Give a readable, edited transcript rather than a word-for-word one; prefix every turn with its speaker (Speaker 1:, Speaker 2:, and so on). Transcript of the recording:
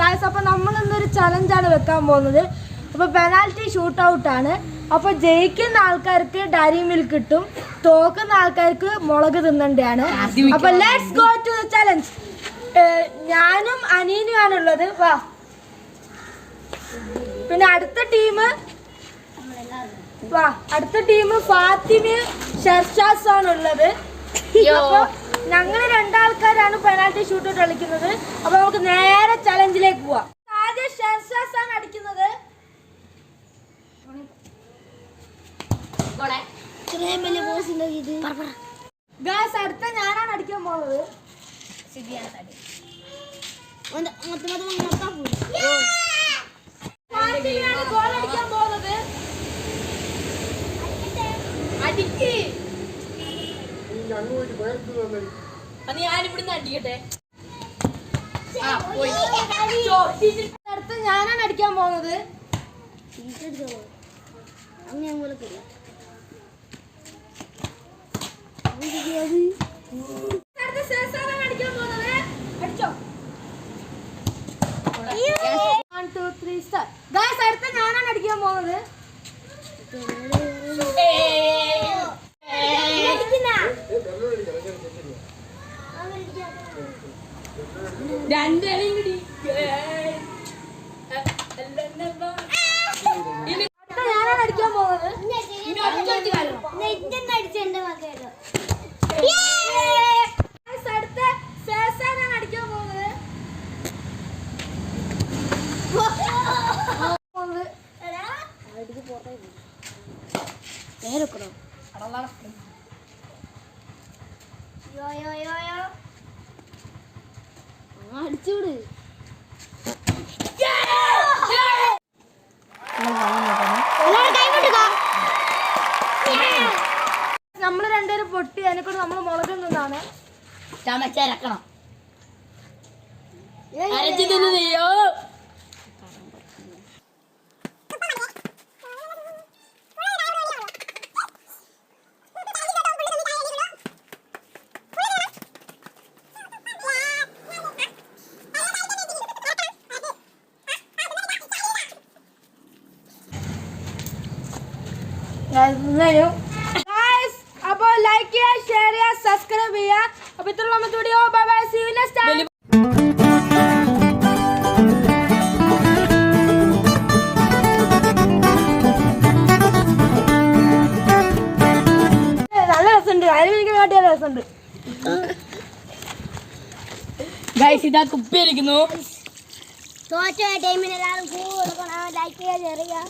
Speaker 1: Guys, അപ്പോൾ നമ്മൾ ഇന്നൊരു ചലഞ്ചാണ് വെക്കാൻ പോകുന്നത്. അപ്പോൾ പെനാൽറ്റി ഷൂട്ട് ഔട്ടാണ്. അപ്പോൾ ജയിക്കുന്ന ആൾക്കാർക്ക് ഡയറി മിൽക്ക് കിട്ടും, തോക്കുന്ന ആൾക്കാർക്ക് മുളക് തിന്നേണ്ടതാണ്. അപ്പോൾ let's go to the challenge. ഞാനും അനീനുമാണ് ഉള്ളത്. വാ. പിന്നെ അടുത്ത ടീം ഫാത്തിമയും ഷർഷാസും ഉള്ളത്. അപ്പോൾ ഞങ്ങൾ രണ്ടാൾക്കാരാണ് പെനാൽറ്റി ഷൂട്ട് ഔട്ട് കളിക്കുന്നത്. അപ്പൊ നമുക്ക് നേരെ ചലഞ്ചിലേക്ക് പോവാം. ആദ്യം ഷർഷാസാണ് അടിക്കുന്നത്. ഗായ്സ്, അടുത്ത ഞാനാണ് അടിക്കാൻ പോകുന്നത്. ഫാത്തിമയാണ് ഗോൾ അടിക്കാൻ പോകുന്നത്. അടുത്ത് ഞാനാണ് അടിക്കാൻ പോകുന്നത്. അടിക്കാൻ പോകുന്നത്. അടിച്ചോ. 1 2 3 സ്റ്റാർട്ട്. ഗായ്സ്, അടുത്ത ഞാനാണ് അടിക്കാൻ പോകുന്നത്. ഞാനാണ് അടിക്കാൻ പോകുന്നത്. അടുത്ത സേസാനാണ് അടിക്കാൻ പോകുന്നത്. അടിച്ചൂട്. നമ്മള് രണ്ടുപേരും പൊട്ടി. അതിനെക്കൊണ്ട് നമ്മള് മുളക് നിന്നാണ്
Speaker 2: ചമച്ചരക്കണം.
Speaker 1: അപ്പോൾ ലൈക്ക് ചെയ്യുക, ഷെയർ ചെയ്യുക, സബ്സ്ക്രൈബ് ചെയ്യുക. അപ്പോൾ ഇത്രയുള്ള നമ്മുടെ video. Bye bye, see you next time. നല്ല രസമുണ്ട്. അതിൽ എനിക്ക് കാട്ടിയ രസമുണ്ട്.
Speaker 2: ഇതാ കുപ്പിയിരിക്കുന്നു.
Speaker 3: തോറ്റ ടൈമിന് എല്ലാവരും ലൈക്ക് ചെയ്യുക, ഷെയർ ചെയ്യുക.